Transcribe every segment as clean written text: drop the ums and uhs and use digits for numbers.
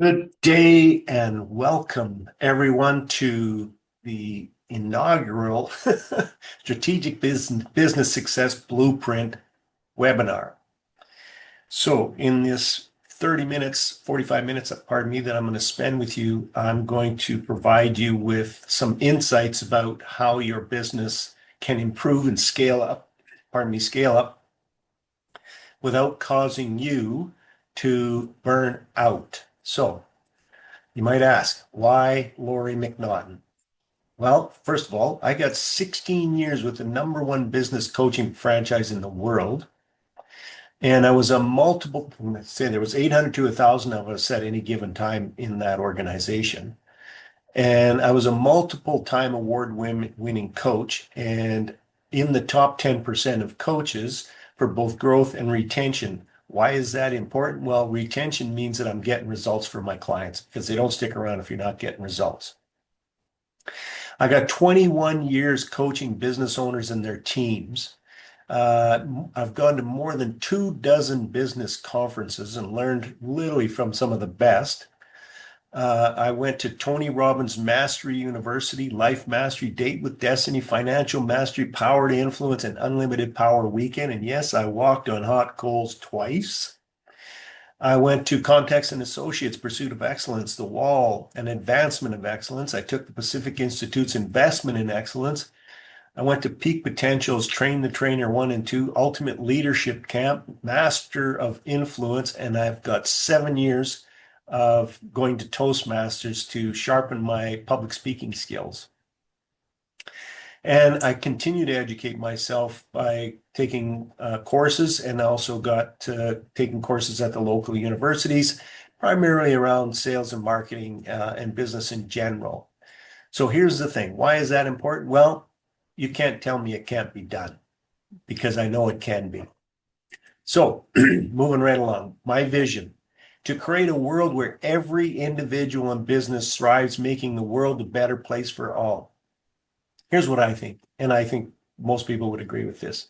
Good day and welcome everyone to the inaugural Strategic Business Success Blueprint webinar. So in this 30 minutes, 45 minutes, pardon me, that I'm going to spend with you, I'm going to provide you with some insights about how your business can improve and scale up without causing you to burn out. So you might ask, why Laurie McNaughton? Well, first of all, I got 16 years with the number one business coaching franchise in the world. And I was a multiple, let's say there was 800 to 1,000 of us at any given time in that organization. And I was a multiple time award winning coach and in the top 10% of coaches for both growth and retention. Why is that important? Well, retention means that I'm getting results for my clients because they don't stick around if you're not getting results. I got 21 years coaching business owners and their teams. I've gone to more than 24 business conferences and learned literally from some of the best. I went to Tony Robbins Mastery University, Life Mastery, Date with Destiny, Financial Mastery, Power to Influence, and Unlimited Power Weekend. And yes, I walked on hot coals twice. I went to Context and Associates, Pursuit of Excellence, The Wall, and Advancement of Excellence. I took the Pacific Institute's Investment in Excellence. I went to Peak Potentials, Train the Trainer 1 and 2, Ultimate Leadership Camp, Master of Influence, and I've got 7 years of going to Toastmasters to sharpen my public speaking skills. And I continue to educate myself by taking courses and also got taking courses at the local universities, primarily around sales and marketing and business in general. So here's the thing. Why is that important? Well, you can't tell me it can't be done because I know it can be. So moving right along, my vision to create a world where every individual and business thrives, making the world a better place for all. Here's what I think, and I think most people would agree with this.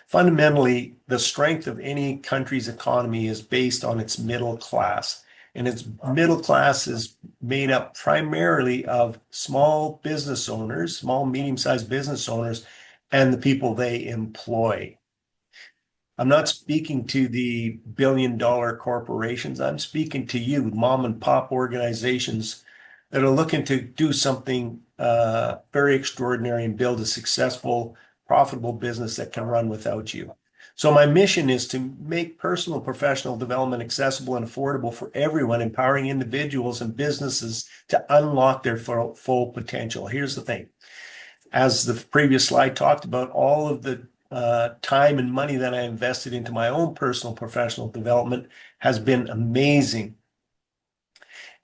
Fundamentally, the strength of any country's economy is based on its middle class, and its middle class is made up primarily of small business owners, small, medium-sized business owners, and the people they employ. I'm not speaking to the billion-dollar corporations. I'm speaking to you, mom and pop organizations that are looking to do something very extraordinary and build a successful, profitable business that can run without you. So my mission is to make personal and professional development accessible and affordable for everyone, empowering individuals and businesses to unlock their full potential. Here's the thing. As the previous slide talked about, all of the time and money that I invested into my own personal professional development has been amazing.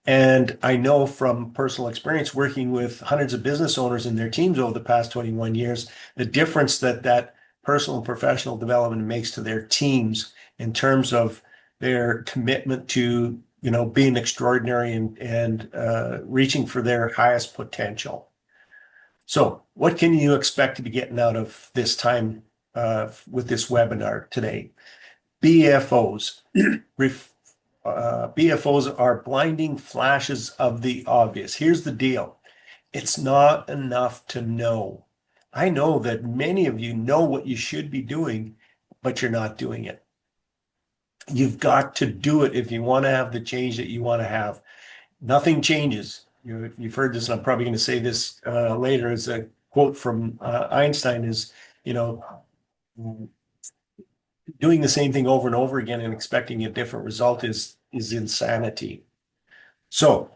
And I know from personal experience working with hundreds of business owners and their teams over the past 21 years, the difference that personal and professional development makes to their teams in terms of their commitment to, being extraordinary and reaching for their highest potential. So what can you expect to be getting out of this time with this webinar today? BFOs. BFOs are blinding flashes of the obvious. Here's the deal. It's not enough to know. I know that many of you know what you should be doing, but you're not doing it. You've got to do it if you want to have the change that you want to have. Nothing changes. You've heard this, and I'm probably going to say this later as a quote from Einstein is, doing the same thing over and over again and expecting a different result is insanity. So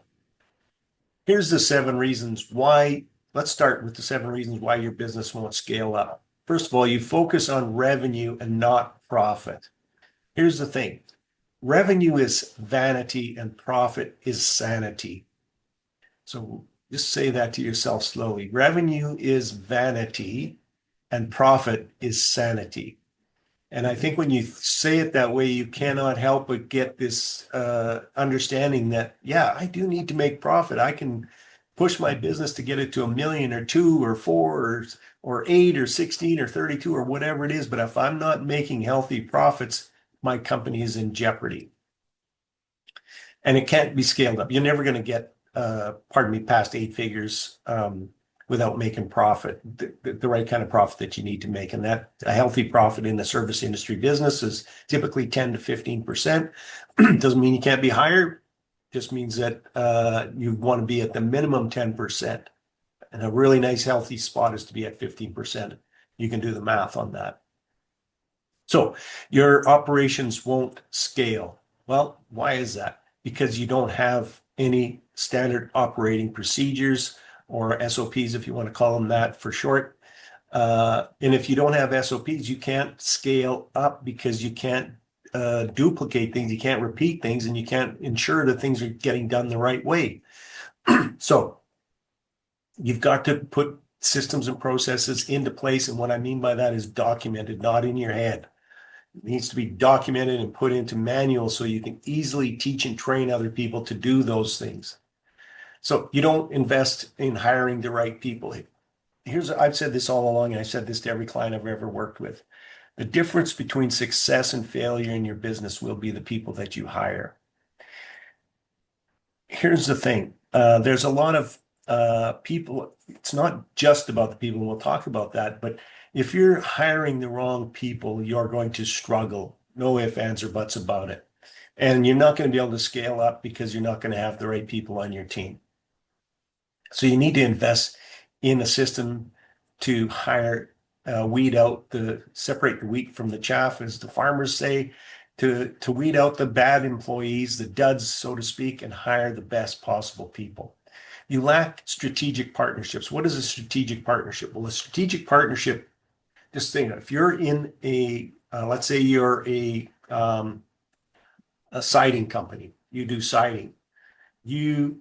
here's the 7 reasons why. Let's start with the 7 reasons why your business won't scale up. First of all, you focus on revenue and not profit. Here's the thing. Revenue is vanity and profit is sanity. So just say that to yourself slowly. Revenue is vanity and profit is sanity. And I think when you say it that way, you cannot help but get this understanding that, yeah, I do need to make profit. I can push my business to get it to 1 million or 2 or 4 or 8 or 16 or 32 or whatever it is. But if I'm not making healthy profits, my company is in jeopardy. and it can't be scaled up. You're never going to get, pardon me, past 8 figures without making profit, the right kind of profit that you need to make. And that a healthy profit in the service industry business is typically 10 to 15%. Doesn't mean you can't be higher. Just means that you want to be at the minimum 10%. And a really nice healthy spot is to be at 15%. You can do the math on that. So your operations won't scale. Well, why is that? Because you don't have any standard operating procedures or SOPs, if you want to call them that for short. And if you don't have SOPs, you can't scale up because you can't duplicate things, you can't repeat things, and you can't ensure that things are getting done the right way. So you've got to put systems and processes into place. And what I mean by that is documented, not in your head. It needs to be documented and put into manuals so you can easily teach and train other people to do those things. So you don't invest in hiring the right people. I've said this all along, and I said this to every client I've ever worked with. The difference between success and failure in your business will be the people that you hire. Here's the thing. There's a lot of people. It's not just about the people, and we'll talk about that, but if you're hiring the wrong people, you're going to struggle. No ifs, ands, or buts about it. And you're not going to be able to scale up because you're not going to have the right people on your team. So you need to invest in a system to hire, weed out separate the wheat from the chaff, as the farmers say, to weed out the bad employees, the duds, so to speak, and hire the best possible people. You lack strategic partnerships. What is a strategic partnership? Well, a strategic partnership, just think, if you're in let's say you're a siding company, you do siding, you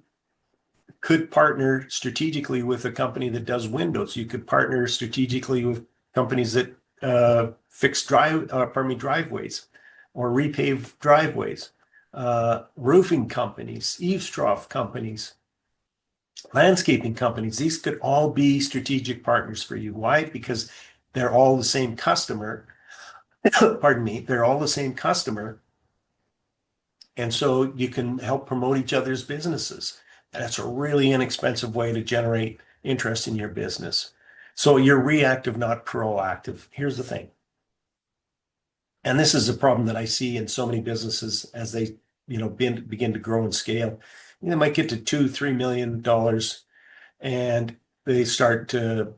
could partner strategically with a company that does windows. You could partner strategically with companies that fix driveways or repave driveways, roofing companies, eaves trough companies, landscaping companies. These could all be strategic partners for you. Why? Because they're all the same customer. Pardon me. They're all the same customer. And so you can help promote each other's businesses. That's a really inexpensive way to generate interest in your business. So you're reactive, not proactive. Here's the thing. And this is a problem that I see in so many businesses as they, begin to grow and scale. They might get to $2-3 million and they start to,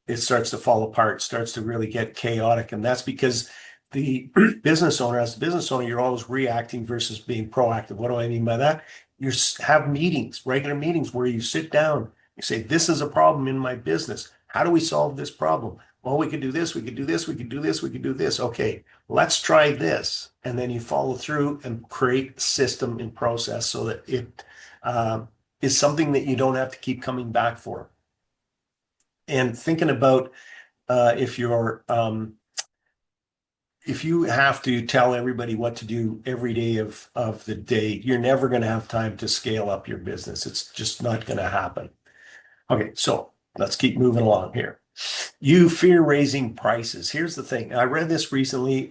it starts to fall apart, starts to really get chaotic. And that's because the business owner, as a business owner, you're always reacting versus being proactive. What do I mean by that? You have meetings, regular meetings where you sit down, you say, this is a problem in my business. How do we solve this problem? Well, we could do this, we could do this, we could do this, we could do this. Okay, let's try this. And then you follow through and create system and process so that it is something that you don't have to keep coming back for. And thinking about if you have to tell everybody what to do every day of the day, you're never going to have time to scale up your business. It's just not going to happen. Okay, so let's keep moving along here. You fear raising prices. Here's the thing. I read this recently,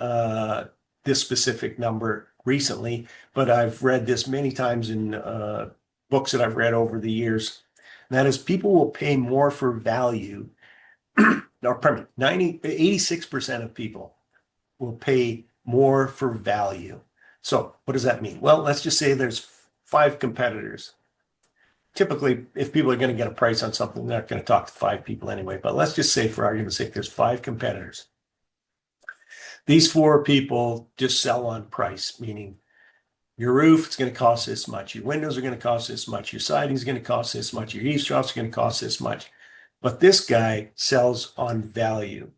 this specific number recently, but I've read this many times in books that I've read over the years. And that is, people will pay more for value. Or pardon me, 86% of people will pay more for value. So what does that mean? Well, let's just say there's 5 competitors. Typically, if people are going to get a price on something, they're not going to talk to 5 people anyway. But let's just say, for argument's sake, there's 5 competitors. These 4 people just sell on price, meaning your roof is going to cost this much, your windows are going to cost this much, your siding is going to cost this much, your eaves troughs are going to cost this much. But this guy sells on value.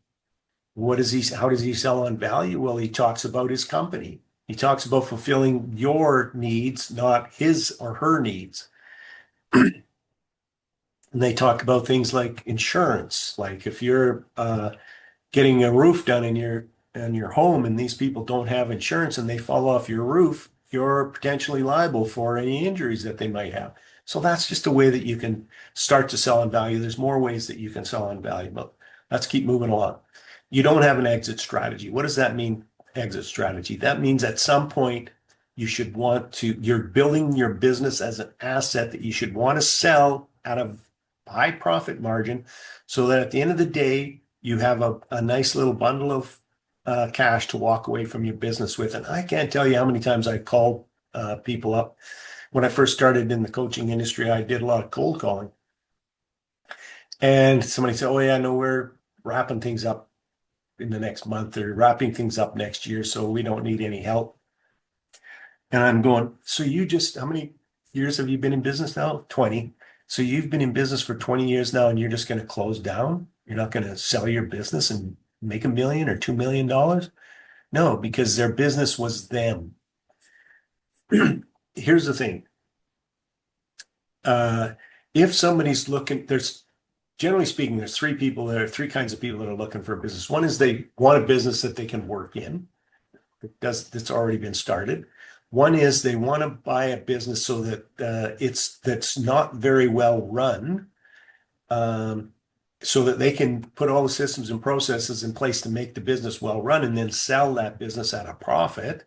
How does he sell on value? Well, he talks about his company. He talks about fulfilling your needs, not his or her needs. And they talk about things like insurance. Like if you're getting a roof done in your home and these people don't have insurance and they fall off your roof, you're potentially liable for any injuries that they might have. So that's just a way that you can start to sell on value. There's more ways that you can sell on value, but let's keep moving along. You don't have an exit strategy. What does that mean, exit strategy? That means at some point you're building your business as an asset that you should want to sell at a high profit margin so that at the end of the day, you have a nice little bundle of cash to walk away from your business with. And I can't tell you how many times I called people up. When I first started in the coaching industry, I did a lot of cold calling. And somebody said, "Oh, yeah, no, we're wrapping things up in the next month or wrapping things up next year, so we don't need any help." And I'm going, "So how many years have you been in business now?" 20. "So you've been in business for 20 years now and you're just going to close down? You're not going to sell your business and make $1 million or $2 million?" No, because their business was them. Here's the thing. If somebody's looking, generally speaking, there's there are three kinds of people that are looking for a business. One is they want a business that they can work in, that's already been started. One is they want to buy a business so that that's not very well run, so that they can put all the systems and processes in place to make the business well run and then sell that business at a profit.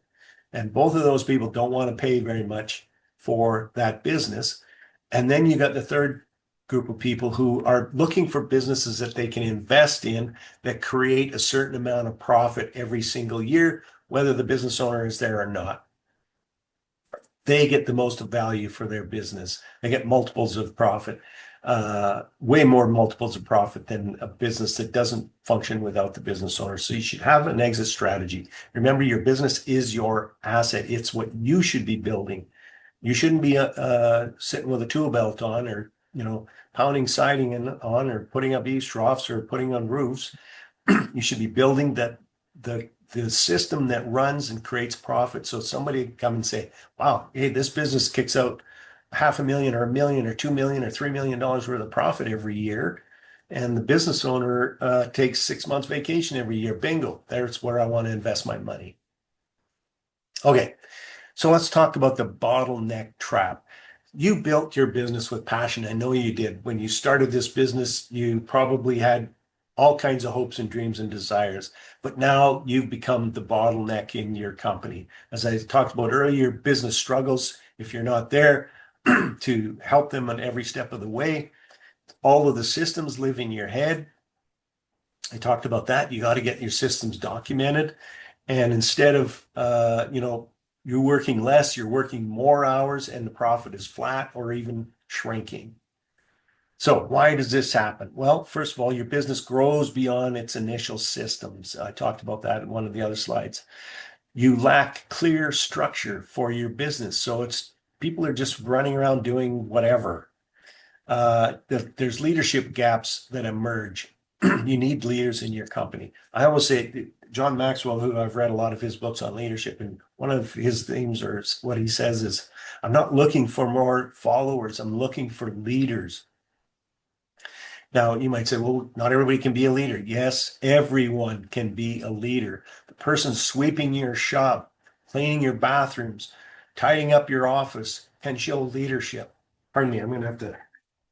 And both of those people don't want to pay very much for that business. And then you got the third group of people who are looking for businesses that they can invest in that create a certain amount of profit every single year, whether the business owner is there or not. They get the most value for their business. They get multiples of profit, way more multiples of profit than a business that doesn't function without the business owner. So you should have an exit strategy. Remember, your business is your asset. It's what you should be building. You shouldn't be sitting with a tool belt on, or pounding siding on, or putting up eaves troughs, or putting on roofs. You should be building the system that runs and creates profit. So somebody can come and say, "Wow, hey, this business kicks out $500,000 or $1 million or $2 million or $3 million worth of profit every year. And the business owner takes 6 months vacation every year. Bingo, there's where I want to invest my money." Okay. So let's talk about the bottleneck trap. You built your business with passion. I know you did. When you started this business, you probably had all kinds of hopes and dreams and desires, but now you've become the bottleneck in your company. As I talked about earlier, business struggles if you're not there to help them on every step of the way. All of the systems live in your head. I talked about that. You got to get your systems documented. And instead of, you're working less, you're working more hours, and the profit is flat or even shrinking. So why does this happen? Well, first of all, your business grows beyond its initial systems. I talked about that in one of the other slides. You lack clear structure for your business. So people are just running around doing whatever. There's leadership gaps that emerge. You need leaders in your company. I always say, John Maxwell, who I've read a lot of his books on leadership, and one of his themes, or what he says, is, "I'm not looking for more followers, I'm looking for leaders." Now, you might say, "Well, not everybody can be a leader." Yes, everyone can be a leader. The person sweeping your shop, cleaning your bathrooms, tidying up your office can show leadership. Pardon me, I'm going to have to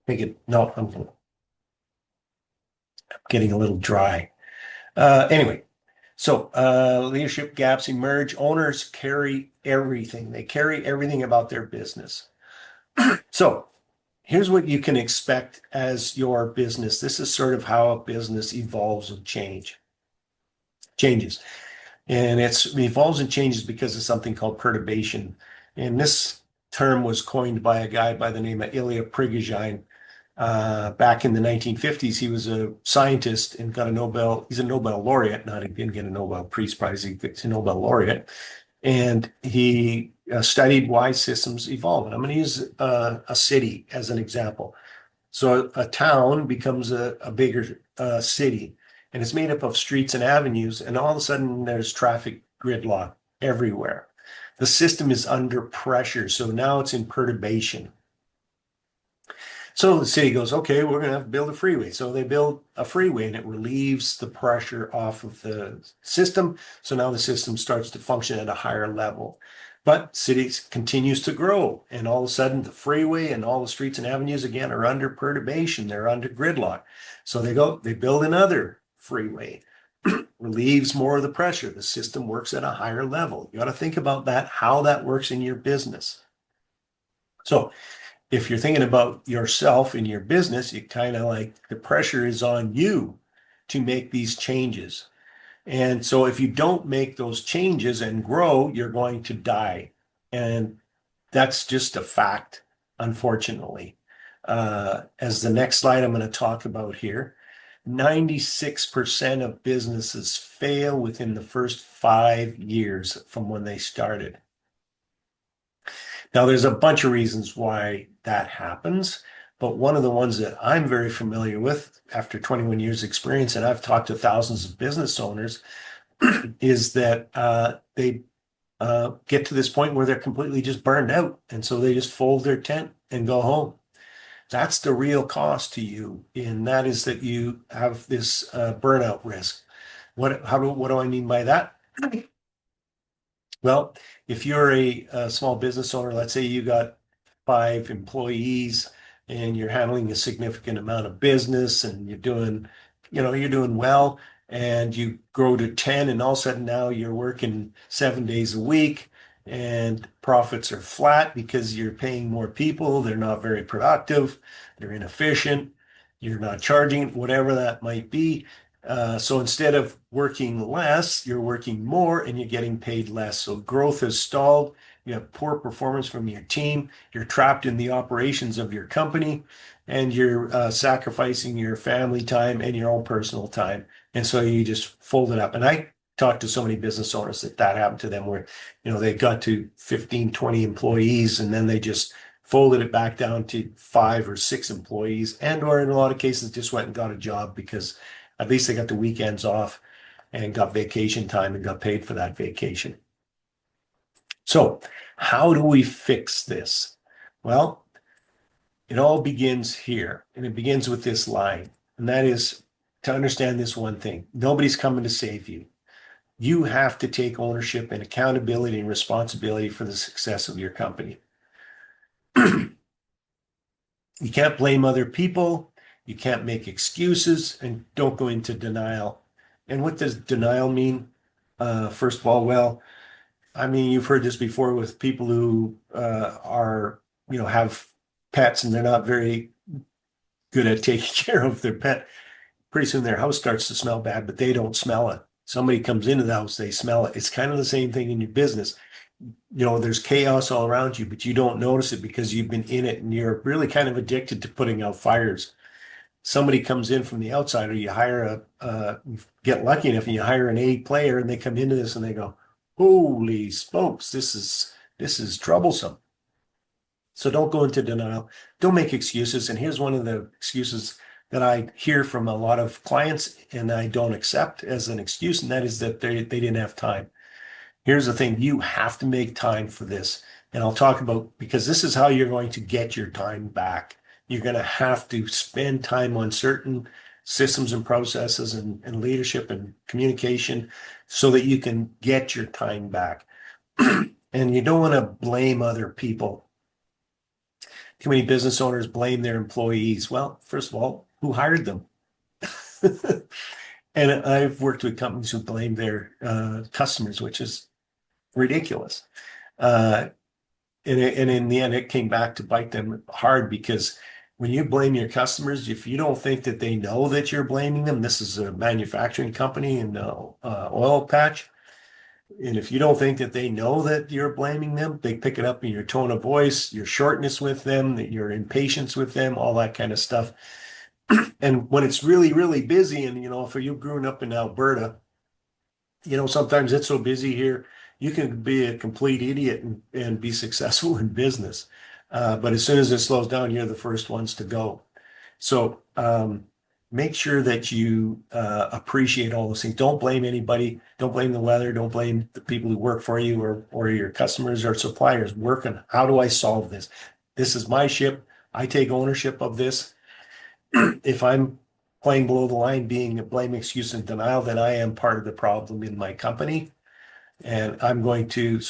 take it. No, I'm getting a little dry. Anyway, so leadership gaps emerge. Owners carry everything. They carry everything about their business. So here's what you can expect as your business. This is sort of how a business evolves and changes. And it evolves and changes because of something called perturbation. And this term was coined by a guy by the name of Ilya Prigogine. Back in the 1950s, he was a scientist and got a Nobel. He's a Nobel laureate. Not, he didn't get a Nobel Peace Prize. He's a Nobel laureate. And he studied why systems evolve. And I'm going to use a city as an example. So a town becomes a bigger city, and it's made up of streets and avenues. And all of a sudden, there's traffic gridlock everywhere. The system is under pressure. So now it's in perturbation. So the city goes, "Okay, we're going to have to build a freeway." So they build a freeway, and it relieves the pressure off of the system. So now the system starts to function at a higher level. But cities continues to grow, and all of a sudden the freeway and all the streets and avenues again are under perturbation. They're under gridlock. So they build another freeway. relieves more of the pressure. The system works at a higher level. You got to think about that, how that works in your business. So if you're thinking about yourself in your business, you kind of like the pressure is on you to make these changes. And so if you don't make those changes and grow, you're going to die. And that's just a fact, unfortunately. As the next slide I'm going to talk about here, 96% of businesses fail within the first 5 years from when they started. Now, there's a bunch of reasons why that happens, but one of the ones that I'm very familiar with after 21 years experience, and I've talked to thousands of business owners, is that they get to this point where they're completely just burned out. And so they just fold their tent and go home. That's the real cost to you. And that is that you have this burnout risk. What do I mean by that? Well, if you're a small business owner, let's say you got 5 employees and you're handling a significant amount of business and you're doing well, and you grow to 10 and all of a sudden now you're working 7 days a week and profits are flat because you're paying more people. They're not very productive. They're inefficient. You're not charging, whatever that might be. So instead of working less, you're working more and you're getting paid less. So growth has stalled. You have poor performance from your team. You're trapped in the operations of your company, and you're sacrificing your family time and your own personal time. And so you just fold it up. And I talked to so many business owners that happened to them where, they got to 15, 20 employees and then they just folded it back down to 5 or 6 employees, or in a lot of cases just went and got a job because at least they got the weekends off and got vacation time and got paid for that vacation. So how do we fix this? Well, it all begins here, and it begins with this line, and that is to understand this one thing. Nobody's coming to save you. You have to take ownership and accountability and responsibility for the success of your company. You can't blame other people. You can't make excuses, and don't go into denial. And what does denial mean? First of all, well, I mean, you've heard this before with people who have pets and they're not very good at taking care of their pet. Pretty soon their house starts to smell bad, but they don't smell it. Somebody comes into the house, they smell it. It's kind of the same thing in your business. There's chaos all around you, but you don't notice it because you've been in it and you're really kind of addicted to putting out fires. Somebody comes in from the outside, or you get lucky enough and you hire an A player and they come into this and they go, holy smokes, this is troublesome. So don't go into denial. Don't make excuses. And here's one of the excuses that I hear from a lot of clients and I don't accept as an excuse, and that is that they didn't have time. Here's the thing, you have to make time for this. And I'll talk about, because this is how you're going to get your time back. You're going to have to spend time on certain systems and processes and leadership and communication so that you can get your time back. And you don't want to blame other people. Too many business owners blame their employees. Well, first of all, who hired them? And I've worked with companies who blame their customers, which is ridiculous. And in the end, it came back to bite them hard, because when you blame your customers, if you don't think that they know that you're blaming them, this is a manufacturing company in oil patch. And if you don't think that they know that you're blaming them, they pick it up in your tone of voice, your shortness with them, your impatience with them, all that kind of stuff. And when it's really, really busy, and if you've grown up in Alberta, sometimes it's so busy here, you can be a complete idiot and be successful in business. But as soon as it slows down, you're the first ones to go. So make sure that you appreciate all those things. Don't blame anybody. Don't blame the weather. Don't blame the people who work for you or your customers or suppliers. Work on, how do I solve this? This is my ship. I take ownership of this. If I'm playing below the line, being a blame, excuse, and denial, then I am part of the problem in my company. And I'm going to,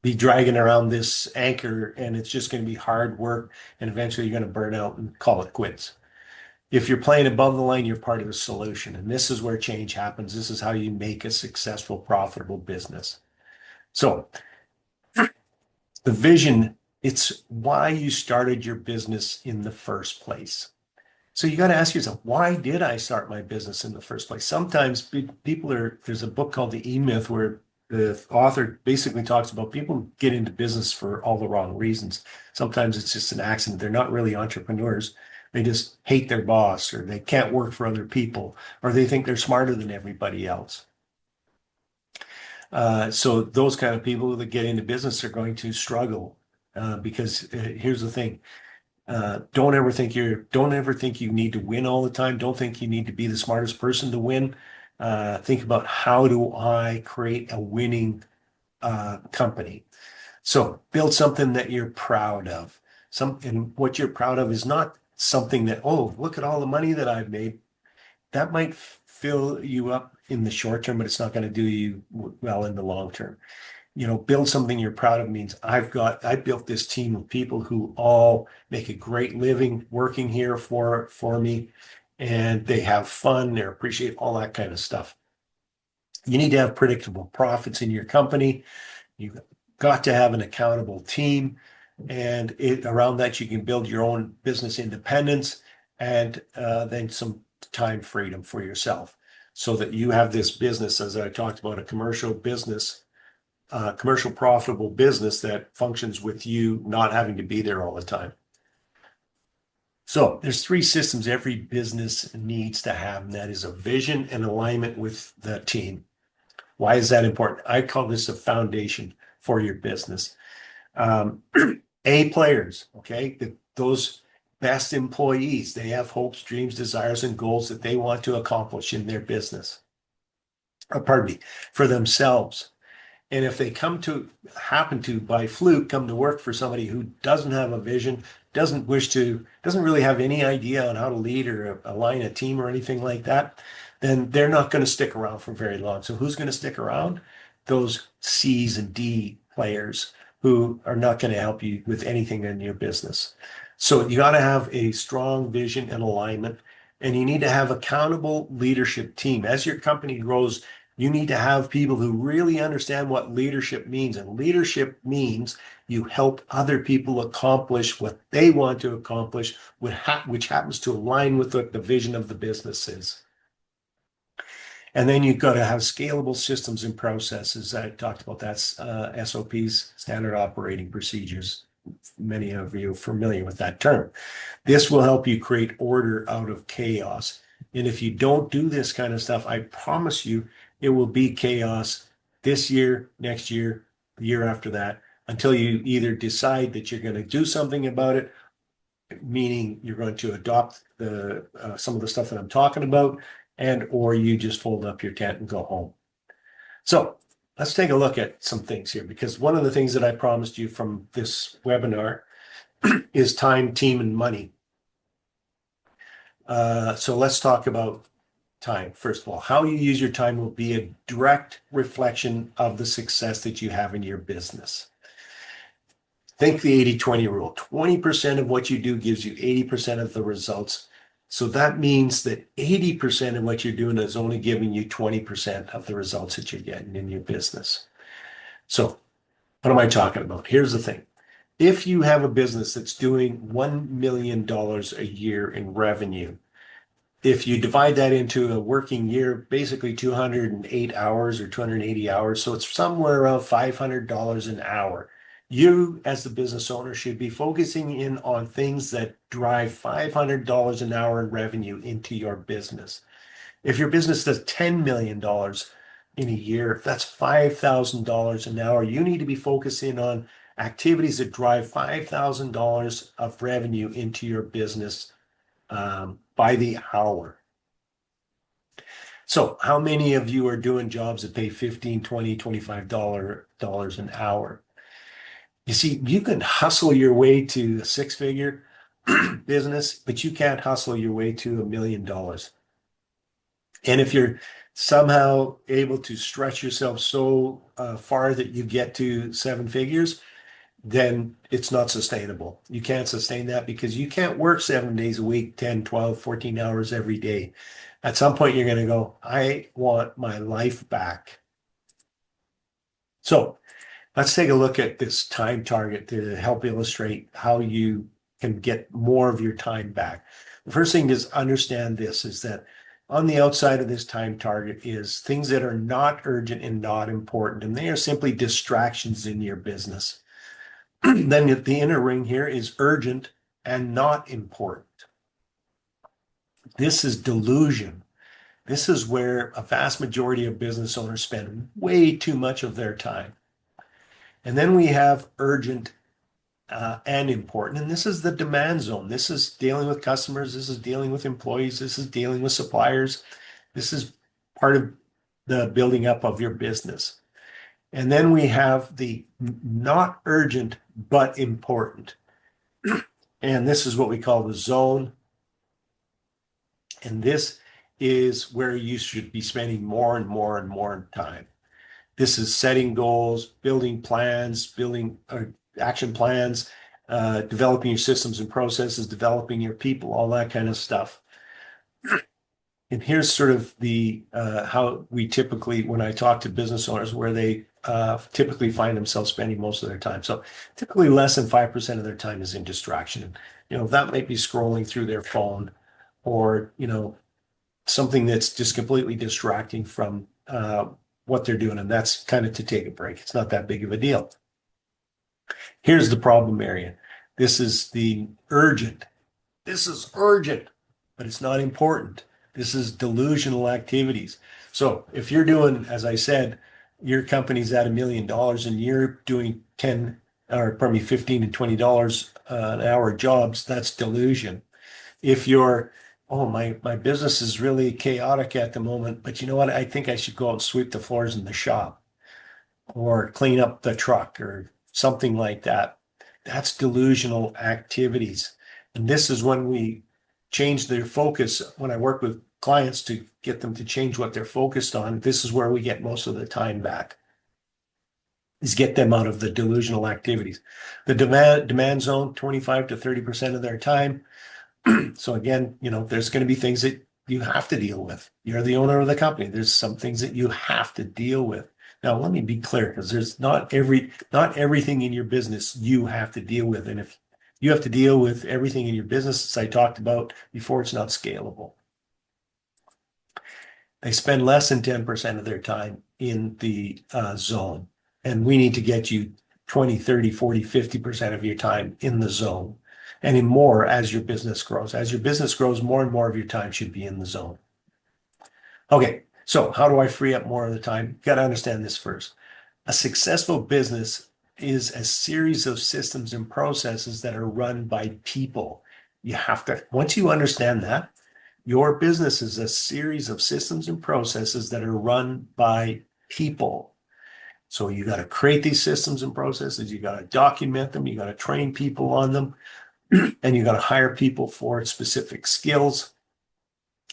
be dragging around this anchor, and it's just going to be hard work. And eventually you're going to burn out and call it quits. If you're playing above the line, you're part of the solution. And this is where change happens. This is how you make a successful, profitable business. So the vision, it's why you started your business in the first place. So you got to ask yourself, why did I start my business in the first place? Sometimes there's a book called The E-Myth where the author basically talks about people get into business for all the wrong reasons. Sometimes it's just an accident. They're not really entrepreneurs. They just hate their boss, or they can't work for other people, or they think they're smarter than everybody else. So those kind of people that get into business are going to struggle because here's the thing. Don't ever think you need to win all the time. Don't think you need to be the smartest person to win. Think about, how do I create a winning company? So build something that you're proud of. And what you're proud of is not something that, oh, look at all the money that I've made. That might fill you up in the short term, but it's not going to do you well in the long term. Build something you're proud of means I built this team of people who all make a great living working here for me, and they have fun, they appreciate all that kind of stuff. You need to have predictable profits in your company. You've got to have an accountable team, and around that you can build your own business independence and then some time freedom for yourself, so that you have this business, as I talked about, a commercial profitable business that functions with you not having to be there all the time. So there's 3 systems every business needs to have, and that is a vision and alignment with the team. Why is that important? I call this a foundation for your business. A players, okay? Those best employees, they have hopes, dreams, desires, and goals that they want to accomplish in their business. For themselves. And if they happen to, by fluke, come to work for somebody who doesn't have a vision, doesn't really have any idea on how to lead or align a team or anything like that, then they're not going to stick around for very long. So who's going to stick around? Those C's and D players who are not going to help you with anything in your business. So you got to have a strong vision and alignment, and you need to have accountable leadership team. As your company grows, you need to have people who really understand what leadership means. And leadership means you help other people accomplish what they want to accomplish, which happens to align with what the vision of the business is. And then you've got to have scalable systems and processes. I talked about that, SOPs, standard operating procedures. Many of you are familiar with that term. This will help you create order out of chaos. And if you don't do this kind of stuff, I promise you, it will be chaos this year, next year, the year after that, until you either decide that you're going to do something about it, meaning you're going to adopt some of the stuff that I'm talking about, or you just fold up your tent and go home. So let's take a look at some things here, because one of the things that I promised you from this webinar is time, team, and money. So let's talk about time. First of all, how you use your time will be a direct reflection of the success that you have in your business. Think the 80-20 rule. 20% of what you do gives you 80% of the results. So that means that 80% of what you're doing is only giving you 20% of the results that you're getting in your business. So what am I talking about? Here's the thing. If you have a business that's doing $1 million a year in revenue, if you divide that into a working year, basically 208 hours or 280 hours, so it's somewhere around $500 an hour. You, as the business owner, should be focusing in on things that drive $500 an hour in revenue into your business. If your business does $10 million in a year, that's $5,000 an hour. You need to be focusing on activities that drive $5,000 of revenue into your business by the hour. So how many of you are doing jobs that pay $15, $20, $25 an hour? You see, you can hustle your way to a 6-figure business, but you can't hustle your way to $1 million. And if you're somehow able to stretch yourself so far that you get to 7 figures, then it's not sustainable. You can't sustain that because you can't work 7 days a week, 10, 12, 14 hours every day. At some point, you're going to go, I want my life back. So let's take a look at this time target to help illustrate how you can get more of your time back. The first thing is understand this is that on the outside of this time target is things that are not urgent and not important, and they are simply distractions in your business. Then the inner ring here is urgent and not important. This is delusion. This is where a vast majority of business owners spend way too much of their time. And then we have urgent and important. And this is the demand zone. This is dealing with customers. This is dealing with employees. This is dealing with suppliers. This is part of the building up of your business. And then we have the not urgent, but important. And this is what we call the zone. And this is where you should be spending more and more and more time. This is setting goals, building plans, building action plans, developing your systems and processes, developing your people, all that kind of stuff. And here's sort of the how we typically, when I talk to business owners, where they typically find themselves spending most of their time. So typically less than 5% of their time is in distraction. That might be scrolling through their phone or, something that's just completely distracting from what they're doing. And that's kind of to take a break. It's not that big of a deal. Here's the problem area. This is the urgent. This is urgent, but it's not important. This is delusional activities. So if you're doing, as I said, your company's at $1 million and you're doing 10 or pardon me, 15 and $20 an hour jobs, that's delusion. If you're, oh, my business is really chaotic at the moment, but you know what? I think I should go out and sweep the floors in the shop or clean up the truck or something like that. That's delusional activities. And this is when we change their focus. When I work with clients to get them to change what they're focused on, this is where we get most of the time back, is get them out of the delusional activities. The demand zone, 25 to 30% of their time. So again, there's going to be things that you have to deal with. You're the owner of the company. There's some things that you have to deal with. Now, let me be clear, because there's not everything in your business you have to deal with. And if you have to deal with everything in your business, as I talked about before, it's not scalable. They spend less than 10% of their time in the zone. And we need to get you 20, 30, 40, 50% of your time in the zone. And in more as your business grows. As your business grows, more and more of your time should be in the zone. Okay, so how do I free up more of the time? You got to understand this first. A successful business is a series of systems and processes that are run by people. You have to, once you understand that, your business is a series of systems and processes that are run by people. So you got to create these systems and processes. You got to document them. You got to train people on them. And you got to hire people for specific skills.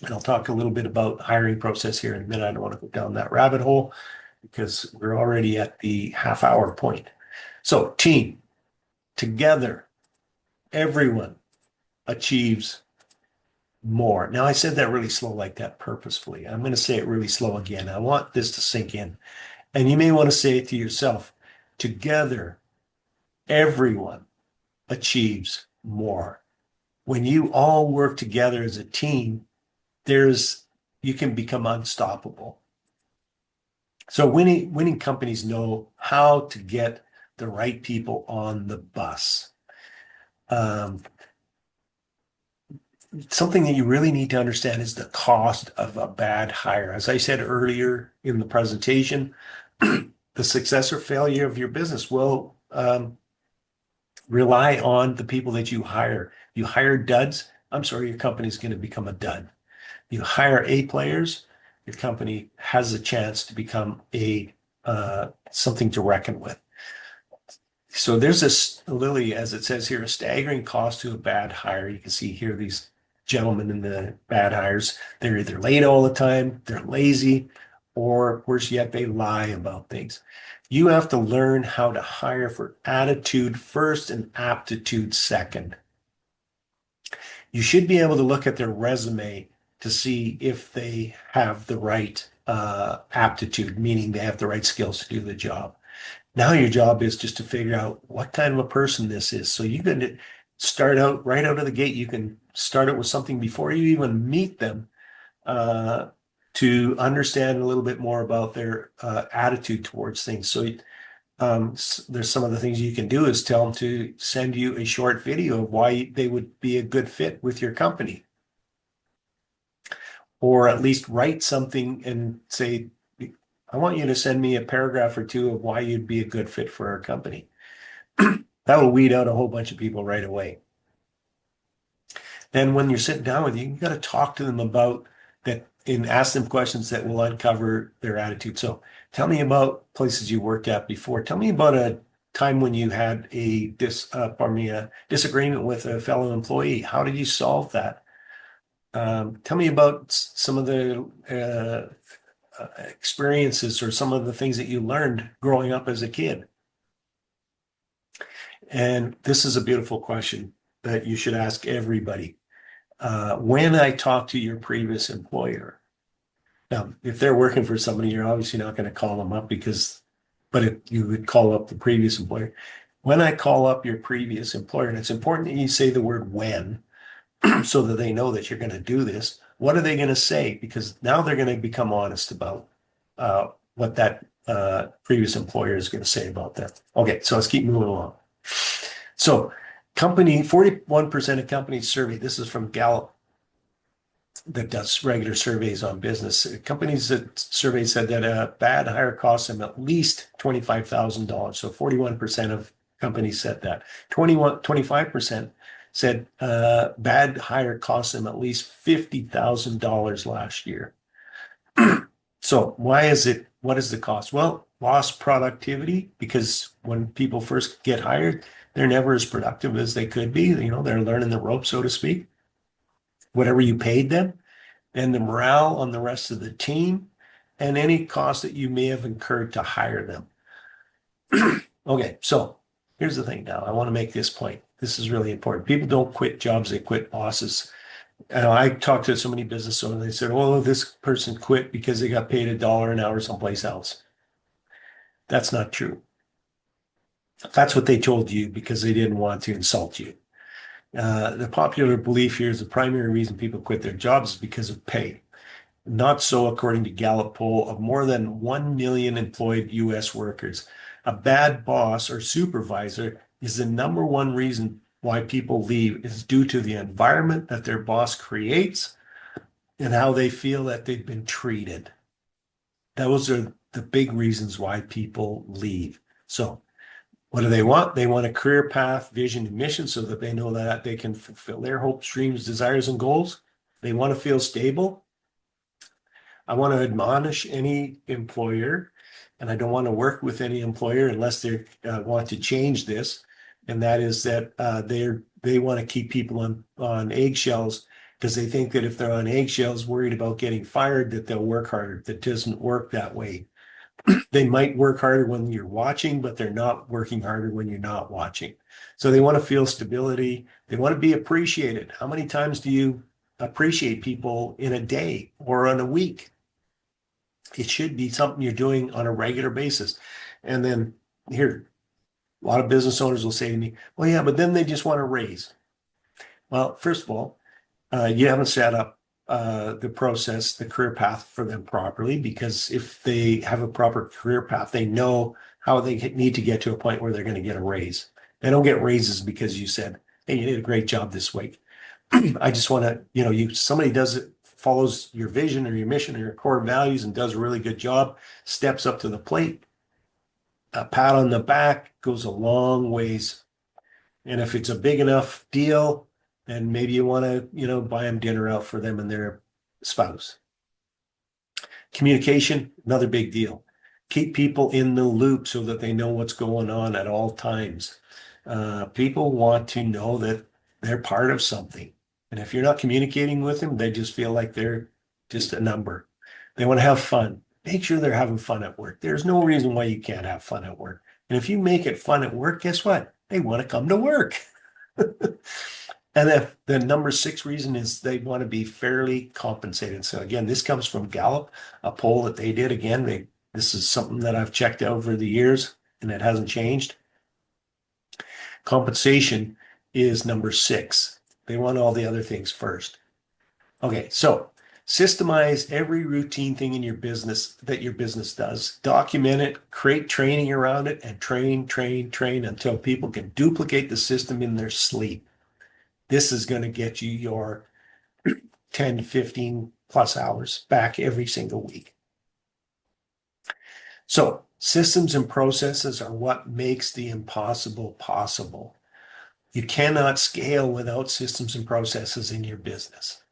And I'll talk a little bit about hiring process here in a minute. I don't want to go down that rabbit hole because we're already at the half-hour point. So team, together, everyone achieves more. Now, I said that really slow like that purposefully. I'm going to say it really slow again. I want this to sink in. And you may want to say it to yourself. Together, everyone achieves more. When you all work together as a team, you can become unstoppable. So winning companies know how to get the right people on the bus. Something that you really need to understand is the cost of a bad hire. As I said earlier in the presentation, the success or failure of your business will rely on the people that you hire. You hire duds, I'm sorry, your company's going to become a dud. You hire A players, your company has a chance to become something to reckon with. So there's this, Lily, as it says here, a staggering cost to a bad hire. You can see here these gentlemen in the bad hires. They're either late all the time, they're lazy, or worse yet, they lie about things. You have to learn how to hire for attitude first and aptitude second. You should be able to look at their resume to see if they have the right aptitude, meaning they have the right skills to do the job. Now your job is just to figure out what kind of a person this is. So you can start out right out of the gate. You can start it with something before you even meet them uh, to understand a little bit more about their attitude towards things. So there's some of the things you can do is tell them to send you a short video of why they would be a good fit with your company, or at least write something and say, I want you to send me a paragraph or two of why you'd be a good fit for our company. That will weed out a whole bunch of people right away. Then when you're sitting down with you got to talk to them about that and ask them questions that will uncover their attitude. So tell me about places you worked at before. Tell me about a time when you had a disagreement with a fellow employee. How did you solve that? Tell me about some of the experiences or some of the things that you learned growing up as a kid. And this is a beautiful question that you should ask everybody. When I talk to your previous employer, now, if they're working for somebody, you're obviously not going to call them up but if you would call up the previous employer. When I call up your previous employer, and it's important that you say the word when, so that they know that you're going to do this. What are they going to say? Because now they're going to become honest about what that previous employer is going to say about that. Okay, so let's keep moving along. So 41% of companies surveyed, this is from Gallup, that does regular surveys on business. Companies that surveyed said that a bad hire costs them at least $25,000. So 41% of companies said that. 25% said bad hire cost them at least $50,000 last year. So why is it? What is the cost? Well, lost productivity, because when people first get hired, they're never as productive as they could be. You know, they're learning the ropes, so to speak. Whatever you paid them, and the morale on the rest of the team, and any cost that you may have incurred to hire them. Okay, so here's the thing now. I want to make this point. This is really important. People don't quit jobs, they quit bosses. I talked to so many business owners, they said, oh, this person quit because they got paid $1 an hour someplace else. That's not true. That's what they told you because they didn't want to insult you. The popular belief here is the primary reason people quit their jobs is because of pay. Not so, according to Gallup poll of more than 1 million employed U.S. workers. A bad boss or supervisor is the number one reason why people leave is due to the environment that their boss creates and how they feel that they've been treated. Those are the big reasons why people leave. So what do they want? They want a career path, vision, and mission so that they know that they can fulfill their hopes, dreams, desires, and goals. They want to feel stable. I want to admonish any employer, and I don't want to work with any employer unless they want to change this. And that is that they want to keep people on eggshells because they think that if they're on eggshells, worried about getting fired, that they'll work harder. That doesn't work that way. They might work harder when you're watching, but they're not working harder when you're not watching. So they want to feel stability. They want to be appreciated. How many times do you appreciate people in a day or on a week? It should be something you're doing on a regular basis. And then here, a lot of business owners will say to me, well, yeah, but then they just want to raise. Well, first of all, you haven't set up the process, the career path for them properly, because if they have a proper career path, they know how they need to get to a point where they're going to get a raise. They don't get raises because you said, hey, you did a great job this week. I just want to, somebody does it, follows your vision or your mission or your core values and does a really good job, steps up to the plate. A pat on the back goes a long ways. And if it's a big enough deal, then maybe you want to, buy them dinner out for them and their spouse. Communication, another big deal. Keep people in the loop so that they know what's going on at all times. People want to know that they're part of something. And if you're not communicating with them, they just feel like they're just a number. They want to have fun. make sure they're having fun at work. There's no reason why you can't have fun at work. And if you make it fun at work, guess what? They want to come to work. And the number six reason is they want to be fairly compensated. So again, this comes from Gallup, a poll that they did. Again, this is something that I've checked out over the years and it hasn't changed. Compensation is number six. They want all the other things first. Okay, so systemize every routine thing in your business that your business does. Document it, create training around it, and train until people can duplicate the system in their sleep. This is going to get you your 10 to 15 plus hours back every single week. So systems and processes are what makes the impossible possible. You cannot scale without systems and processes in your business.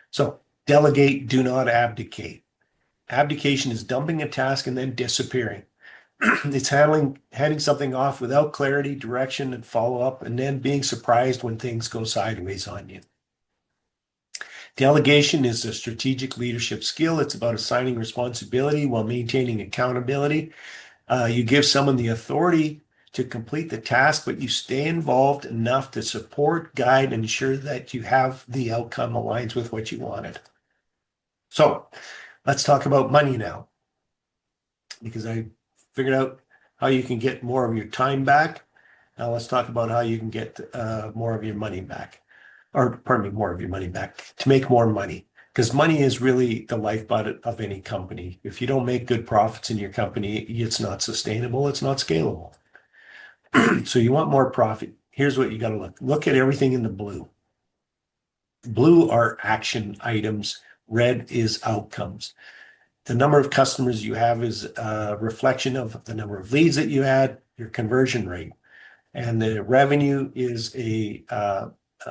So delegate, do not abdicate. Abdication is dumping a task and then disappearing. It's handing something off without clarity, direction, and follow-up, and then being surprised when things go sideways on you. Delegation is a strategic leadership skill. It's about assigning responsibility while maintaining accountability. You give someone the authority to complete the task, but you stay involved enough to support, guide, and ensure that you have the outcome aligns with what you wanted. So let's talk about money now, because I figured out how you can get more of your time back. Now let's talk about how you can get more of your money back, or pardon me, more of your money back to make more money. Because money is really the lifeblood of any company. If you don't make good profits in your company, it's not sustainable, it's not scalable. So you want more profit. Here's what you got to look. Look at everything in the blue. Blue are action items. Red is outcomes. The number of customers you have is a reflection of the number of leads that you had, your conversion rate. And the revenue is a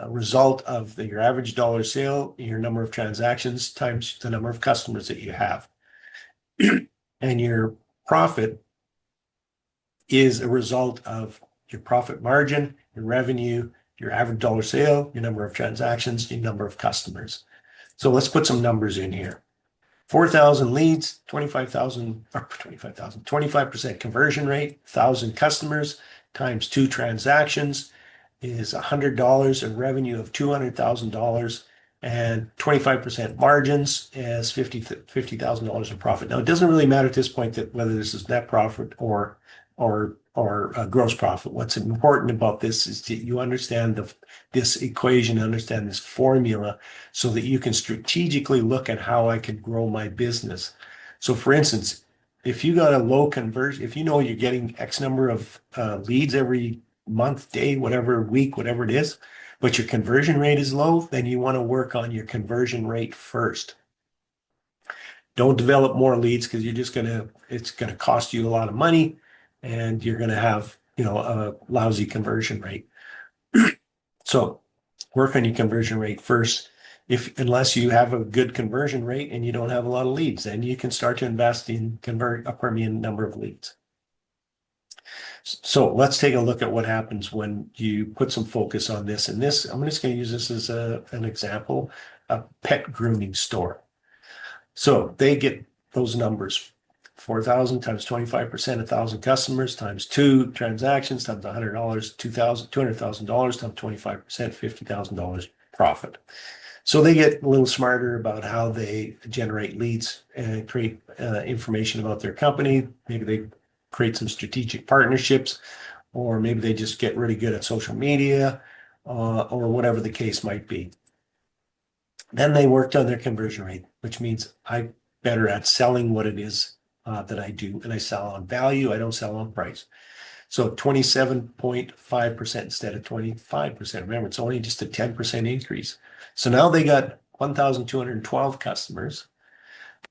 result of your average dollar sale, your number of transactions times the number of customers that you have. And your profit is a result of your profit margin, your revenue, your average dollar sale, your number of transactions, your number of customers. So let's put some numbers in here. 4,000 leads, 25% conversion rate, 1,000 customers times 2 transactions is $100 in revenue of $200,000, and 25% margins is $50,000 in profit. Now, it doesn't really matter at this point that whether this is net profit or gross profit. What's important about this is that you understand this equation, understand this formula, so that you can strategically look at how I can grow my business. So, for instance, if you got a low conversion, if you know you're getting X number of leads every month, day, whatever, week, whatever it is, but your conversion rate is low, then you want to work on your conversion rate first. Don't develop more leads because it's going to cost you a lot of money and you're going to have, a lousy conversion rate. So work on your conversion rate first. Unless you have a good conversion rate and you don't have a lot of leads, then you can start to invest in a number of leads. So let's take a look at what happens when you put some focus on this. And this, I'm just going to use this as an example, a pet grooming store. So they get those numbers, 4,000 times 25%, 1,000 customers times 2 transactions times $100, $200,000 times 25%, $50,000 profit. So they get a little smarter about how they generate leads and create information about their company. Maybe they create some strategic partnerships, or maybe they just get really good at social media, or whatever the case might be. Then they worked on their conversion rate, which means I'm better at selling what it is that I do, and I sell on value. I don't sell on price. So 27.5% instead of 25%. Remember, it's only just a 10% increase. So now they got 1,212 customers.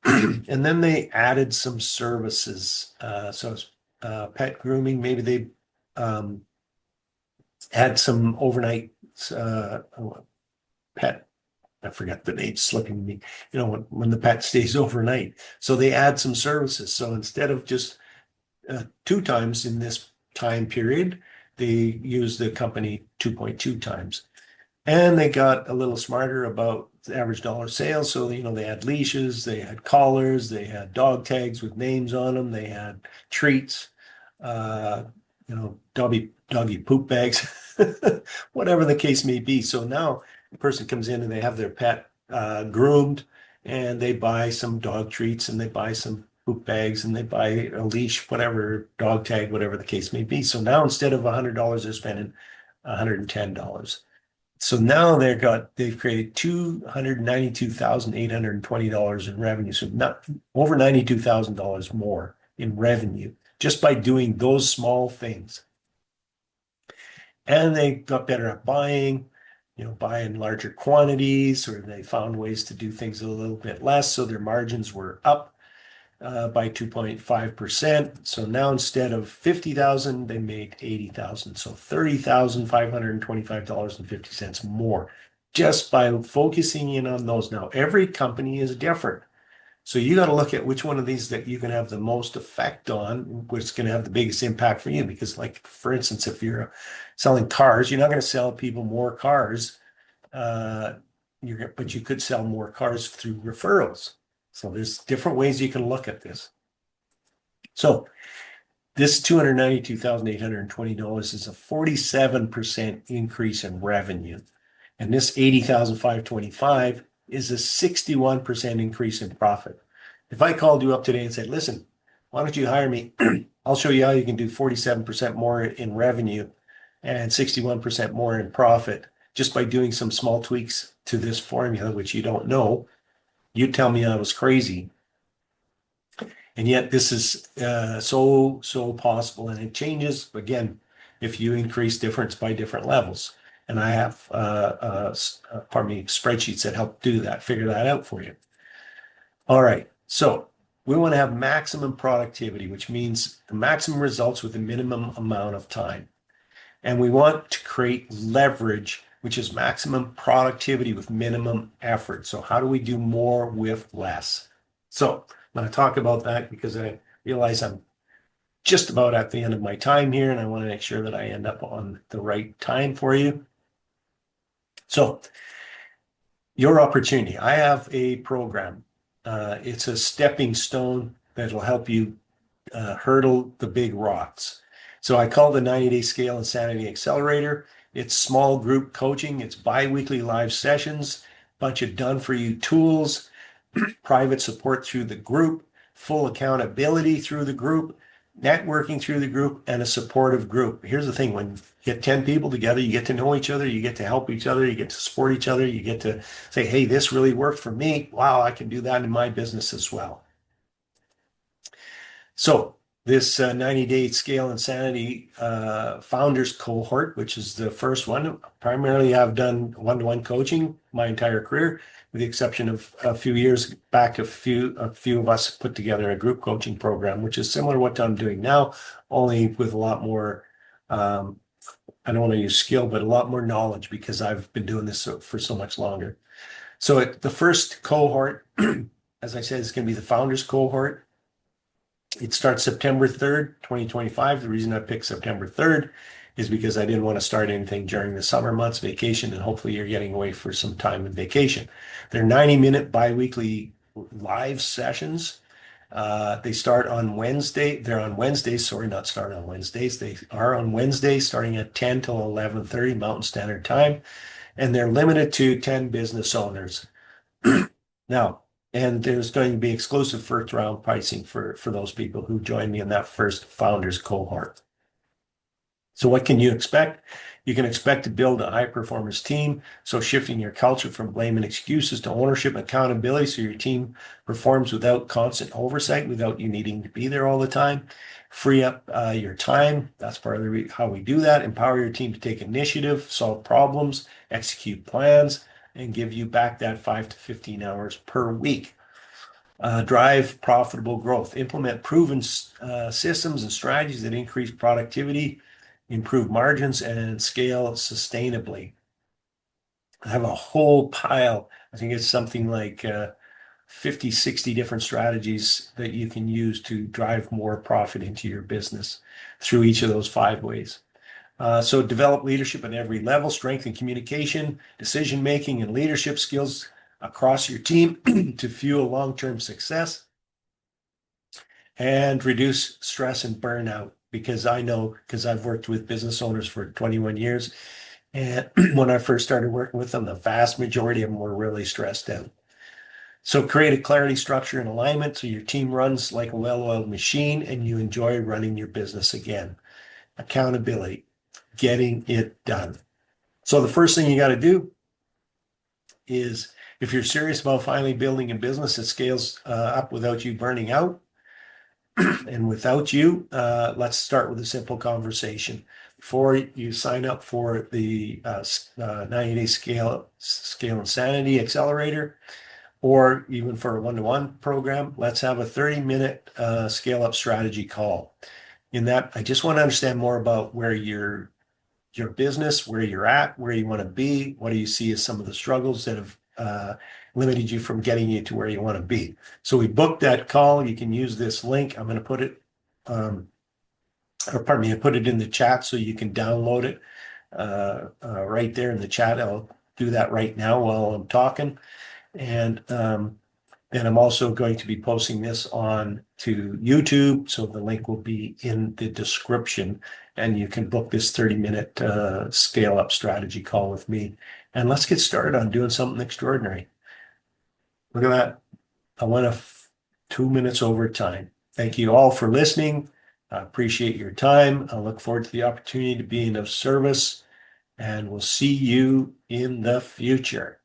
And then they added some services. So pet grooming, maybe they had some overnight pet. I forgot the name, slipping me, when the pet stays overnight. So they add some services. So instead of just 2 times in this time period, they use the company 2.2 times. And they got a little smarter about average dollar sales. So, they had leashes, they had collars, they had dog tags with names on them, they had treats, uh, doggy poop bags, whatever the case may be. So now the person comes in and they have their pet groomed, and they buy some dog treats and they buy some poop bags and they buy a leash, whatever, dog tag, whatever the case may be. So now instead of $100, they're spending $110. So now they've created $292,820 in revenue. So not over $92,000 more in revenue just by doing those small things. And they got better at buying, buying larger quantities, or they found ways to do things a little bit less. So their margins were up by 2.5%. So now instead of 50,000, they made 80,000. So $30,525.50 more just by focusing in on those. Now, every company is different. So you got to look at which one of these that you can have the most effect on, which is going to have the biggest impact for you. Because, like, for instance, if you're selling cars, you're not going to sell people more cars, but you could sell more cars through referrals. So there's different ways you can look at this. So this $292,820 is a 47% increase in revenue. And this $80,525 is a 61% increase in profit. If I called you up today and said, listen, why don't you hire me? I'll show you how you can do 47% more in revenue and 61% more in profit just by doing some small tweaks to this formula, which you don't know. You'd tell me I was crazy. And yet this is so possible. And it changes, again, if you increase difference by different levels. And I have, spreadsheets that help do that, figure that out for you. All right. So we want to have maximum productivity, which means the maximum results with the minimum amount of time. And we want to create leverage, which is maximum productivity with minimum effort. So how do we do more with less? So I'm going to talk about that because I realize I'm just about at the end of my time here, and I want to make sure that I end up on the right time for you. So your opportunity. I have a program. It's a stepping stone that'll help you hurdle the big rocks. So I call it the 90-Day Scale Insanity Accelerator. It's small group coaching. It's bi-weekly live sessions, bunch of done-for-you tools, private support through the group, full accountability through the group, networking through the group, and a supportive group. Here's the thing. When you get 10 people together, you get to know each other, you get to help each other, you get to support each other, you get to say, hey, this really worked for me. Wow, I can do that in my business as well. So this 90-Day Scale Insanity Founders Cohort, which is the first one. Primarily, I've done one-to-one coaching my entire career, with the exception of a few years back, a few of us put together a group coaching program, which is similar to what I'm doing now, only with a lot more, I don't want to use skill, but a lot more knowledge because I've been doing this for so much longer. So the first cohort, as I said, is going to be the Founders Cohort. It starts September 3rd, 2025. The reason I picked September 3rd is because I didn't want to start anything during the summer months, vacation, and hopefully you're getting away for some time in vacation. They're 90-minute bi-weekly live sessions. They start on Wednesday. They're on Wednesdays. Sorry, not start on Wednesdays. They are on Wednesdays starting at 10 till 11:30 Mountain Standard Time. And they're limited to 10 business owners. Now, and there's going to be exclusive first round pricing for those people who join me in that first founders cohort. So what can you expect? You can expect to build a high performance team. So shifting your culture from blame and excuses to ownership and accountability, so your team performs without constant oversight, without you needing to be there all the time. Free up your time. That's part of how we do that. Empower your team to take initiative, solve problems, execute plans, and give you back that 5 to 15 hours per week. Drive profitable growth. Implement proven systems and strategies that increase productivity, improve margins, and scale sustainably. I have a whole pile. I think it's something like 50, 60 different strategies that you can use to drive more profit into your business through each of those 5 ways. So develop leadership at every level, strengthen communication, decision-making, and leadership skills across your team to fuel long-term success and reduce stress and burnout. Because I know, because I've worked with business owners for 21 years, and when I first started working with them, the vast majority of them were really stressed out. So create a clarity, structure, and alignment so your team runs like a well-oiled machine and you enjoy running your business again. Accountability, getting it done. So the first thing you got to do is, if you're serious about finally building a business that scales up without you burning out and without you, let's start with a simple conversation. Before you sign up for the 90-day Scale Insanity Accelerator, or even for a one-to-one program, let's have a 30-minute scale up strategy call. In that, I just want to understand more about where your business, where you're at, where you want to be, what do you see as some of the struggles that have limited you from getting you to where you want to be. So we booked that call. You can use this link. I'm going to put it, or pardon me, I put it in the chat so you can download it right there in the chat. I'll do that right now while I'm talking. And I'm also going to be posting this on to YouTube, so the link will be in the description, and you can book this 30-minute scale up strategy call with me. And let's get started on doing something extraordinary. Look at that. I went 2 minutes over time. Thank you all for listening. I appreciate your time. I look forward to the opportunity to be of service, and we'll see you in the future.